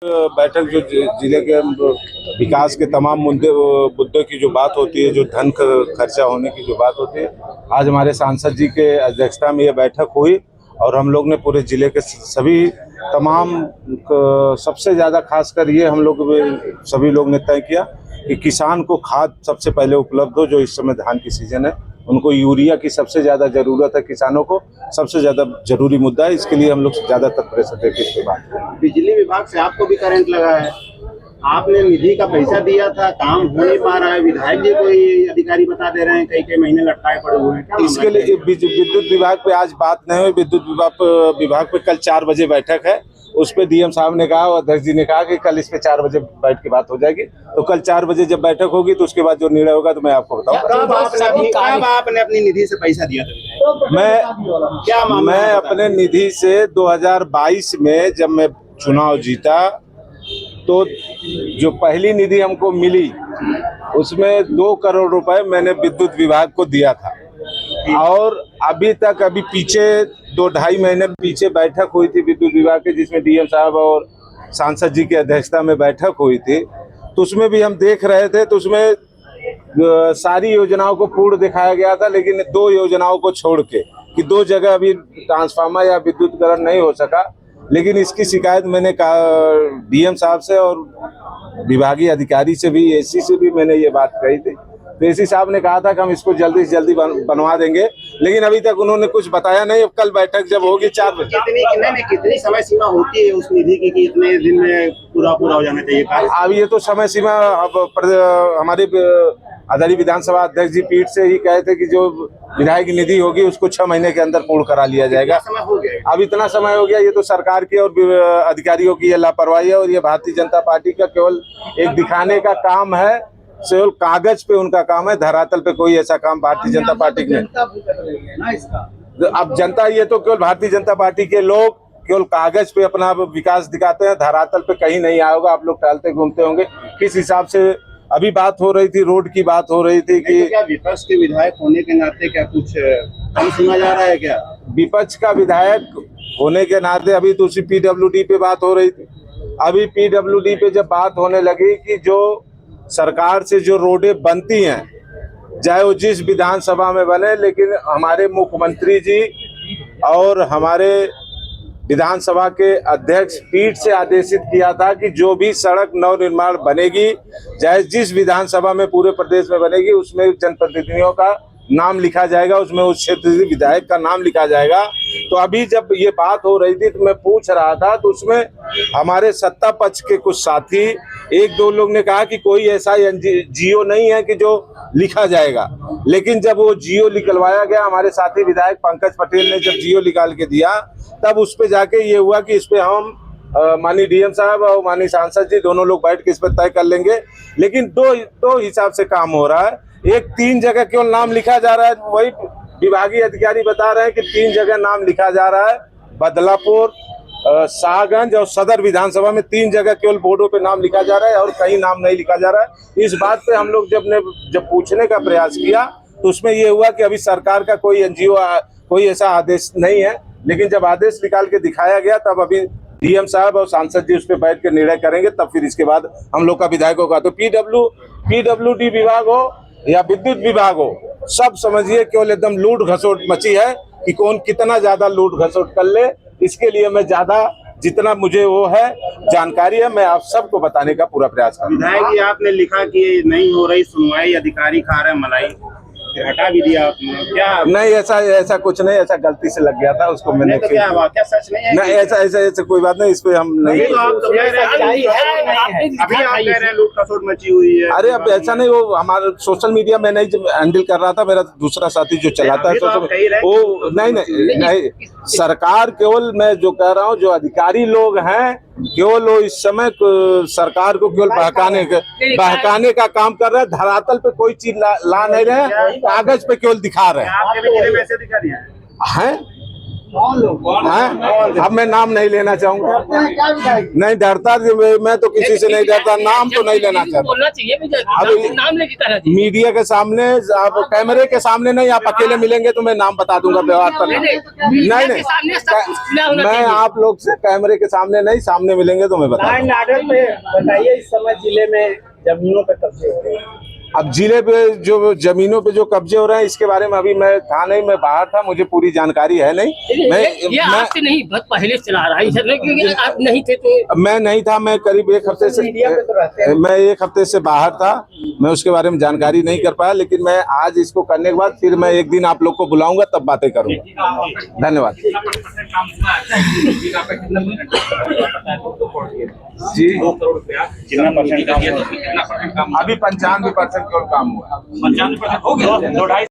बैठक जो जिले के विकास के तमाम मुद्दों की जो बात होती है, जो धन खर्चा होने की जो बात होती है, आज हमारे सांसद जी के अध्यक्षता में ये बैठक हुई और हम लोग ने पूरे जिले के सभी तमाम सबसे ज़्यादा खासकर ये हम लोग सभी लोग ने तय किया कि किसान को खाद सबसे पहले उपलब्ध हो। जो इस समय धान की सीजन है, उनको यूरिया की सबसे ज़्यादा ज़रूरत है, किसानों को सबसे ज़्यादा जरूरी मुद्दा है। इसके लिए हम लोग ज़्यादातर प्रेशर देकर इस पर बात करें। बिजली विभाग से आपको भी करंट लगा है, आपने निधि का पैसा दिया था, काम हो नहीं पा रहा है, विधायक जी कोई अधिकारी बता दे रहे हैं कई महीने लटकाए पड़े हुए हैं। इसके लिए विद्युत विभाग पे आज बात नहीं हुई। विद्युत विभाग पे कल 4 बजे बैठक है, उस पे डीएम साहब ने कहा और अध्यक्ष जी ने कहा कि कल इस पे 4 बजे बैठ के बात हो जाएगी। तो कल 4 बजे जब बैठक होगी तो उसके बाद जो निर्णय होगा तो मैं आपको बताऊंगा। कब आपने अपनी निधि से पैसा दिया था? मैं अपने निधि से 2022 में जब मैं चुनाव जीता तो जो पहली निधि हमको मिली उसमें 2 करोड़ रुपए मैंने विद्युत विभाग को दिया था। और अभी पीछे 2-2.5 महीने पीछे बैठक हुई थी विद्युत विभाग के, जिसमें डीएम साहब और सांसद जी की अध्यक्षता में बैठक हुई थी। तो उसमें भी हम देख रहे थे, तो उसमें सारी योजनाओं को पूर्ण दिखाया गया था, लेकिन 2 योजनाओं को छोड़ के कि 2 जगह अभी ट्रांसफार्मर या विद्युतीकरण नहीं हो सका। लेकिन इसकी शिकायत मैंने डीएम साहब से और विभागीय अधिकारी से भी, एसी से भी मैंने ये बात कही थी। तो एसी साहब ने कहा था कि हम इसको जल्दी से जल्दी बनवा देंगे, लेकिन अभी तक उन्होंने कुछ बताया नहीं। कल बैठक जब होगी 4 बजे। कितनी समय सीमा होती है उस निधि की कि इतने दिन में पूरा हो जाना चाहिए? अब ये तो समय सीमा अब हमारे आदरणीय विधानसभा अध्यक्ष जी पीठ से ही कहे थे कि जो विधायक निधि होगी उसको 6 महीने के अंदर पूर्ण करा लिया जाएगा। अब इतना समय हो गया, ये तो सरकार की और अधिकारियों की ये लापरवाही है। और ये भारतीय जनता पार्टी का केवल एक दिखाने का काम है, केवल कागज पे उनका काम है, धरातल पे कोई ऐसा काम भारतीय जनता पार्टी ने। अब जनता, ये तो केवल भारतीय जनता पार्टी के लोग केवल कागज पे अपना विकास दिखाते हैं, धरातल पे कहीं नहीं आया होगा। आप लोग टहलते घूमते होंगे किस हिसाब से। अभी बात हो रही थी, रोड की बात हो रही थी कि क्या विपक्ष के विधायक होने के नाते क्या कुछ कम सुना जा रहा है क्या? विपक्ष का विधायक होने के नाते अभी तो उसी पीडब्ल्यूडी पे बात हो रही थी। अभी पीडब्ल्यूडी पे जब बात होने लगी कि जो सरकार से जो रोडें बनती हैं, चाहे वो जिस विधानसभा में बने, लेकिन हमारे मुख्यमंत्री जी और हमारे विधानसभा के अध्यक्ष पीठ से आदेशित किया था कि जो भी सड़क नव निर्माण बनेगी, चाहे जिस विधानसभा में पूरे प्रदेश में बनेगी, उसमें जनप्रतिनिधियों का नाम लिखा जाएगा, उसमें उस क्षेत्र के विधायक का नाम लिखा जाएगा। तो अभी जब ये बात हो रही थी तो मैं पूछ रहा था, तो उसमें हमारे सत्ता पक्ष के कुछ साथी 1-2 लोग ने कहा कि कोई ऐसा जियो नहीं है कि जो लिखा जाएगा। लेकिन जब वो जियो निकलवाया गया, हमारे साथी विधायक पंकज पटेल ने जब जियो निकाल के दिया, तब उस पे जाके ये हुआ कि इस पे हम माननीय डीएम साहब और माननीय सांसद जी दोनों लोग बैठ के इस पर तय कर लेंगे। लेकिन दो हिसाब से काम हो रहा है। एक 3 जगह केवल नाम लिखा जा रहा है, वही विभागीय अधिकारी बता रहे हैं कि 3 जगह नाम लिखा जा रहा है, बदलापुर, शाहगंज और सदर विधानसभा में 3 जगह केवल बोर्डों पे नाम लिखा जा रहा है और कहीं नाम नहीं लिखा जा रहा है। इस बात पे हम लोग जब पूछने का प्रयास किया तो उसमें ये हुआ कि अभी सरकार का कोई एनजीओ कोई ऐसा आदेश नहीं है। लेकिन जब आदेश निकाल के दिखाया गया तब अभी डीएम साहब और सांसद जी उस पर बैठ के निर्णय करेंगे, तब फिर इसके बाद हम लोग का विधायकों का। तो पीडब्ल्यूडी विभाग हो या विद्युत विभाग हो, सब समझिए केवल एकदम लूट घसोट मची है कि कौन कितना ज्यादा लूट घसोट कर ले। इसके लिए मैं ज्यादा जितना मुझे वो है जानकारी है, मैं आप सबको बताने का पूरा प्रयास करूंगा। विधायक जी, आपने लिखा कि नहीं हो रही सुनवाई, अधिकारी खा रहे मलाई, हटा भी दिया आपने, क्या? नहीं, ऐसा कुछ नहीं, ऐसा गलती से लग गया था, उसको मैंने तो क्या सच नहीं है? नहीं, ऐसा कोई बात नहीं, इस पे हम नहीं। अभी आप कह रहे हैं लूट खसोट मची हुई है। अरे अब ऐसा नहीं, वो हमारा सोशल मीडिया में नहीं हैंडल कर रहा था, मेरा दूसरा साथी जो चलाता है वो नहीं, सरकार केवल, मैं जो कह रहा हूँ, जो अधिकारी लोग हैं केवल वो इस समय सरकार को केवल बहकाने का काम कर रहे हैं। धरातल पे कोई चीज ला नहीं रहे, कागज पे केवल दिखा रहे हैं। हाँ? अब मैं नाम नहीं लेना चाहूंगा, नहीं डरता, मैं तो किसी से नहीं डरता, नाम तो नहीं लेना चाहता। बोलना चाहिए अभी नाम लेके कहना चाहिए। मीडिया के सामने, आप कैमरे के सामने नहीं, आप अकेले मिलेंगे तो मैं नाम बता दूंगा, व्यवहार पर नहीं के सामने सब कुछ खुला होना मैं चाहिए। आप लोग से कैमरे के सामने नहीं, सामने मिलेंगे तो मैं बता दूंगा। लॉ एंड ऑर्डर पे बताइए, इस समय जिले में जमीनों पे कब्जे हो रहे हैं। अब जिले पे जो जमीनों पे जो कब्जे हो रहे हैं, इसके बारे में अभी मैं था नहीं, मैं बाहर था, मुझे पूरी जानकारी है नहीं। ये आपसे नहीं, बहुत पहले चला रहा है इधर, क्योंकि आप नहीं थे तो। मैं नहीं था, मैं करीब एक हफ्ते से, मीडिया पे तो रहते हैं। मैं एक हफ्ते से बाहर था, मैं उसके बारे में जानकारी नहीं कर पाया, लेकिन मैं आज इसको करने के बाद फिर मैं एक दिन आप लोग को बुलाऊंगा, तब बातें करूंगा। धन्यवाद जी। 2 करोड़ रुपया कितना परसेंट काम हुआ? अभी 95% केवल काम हुआ। 95% हो गया, 2-2.5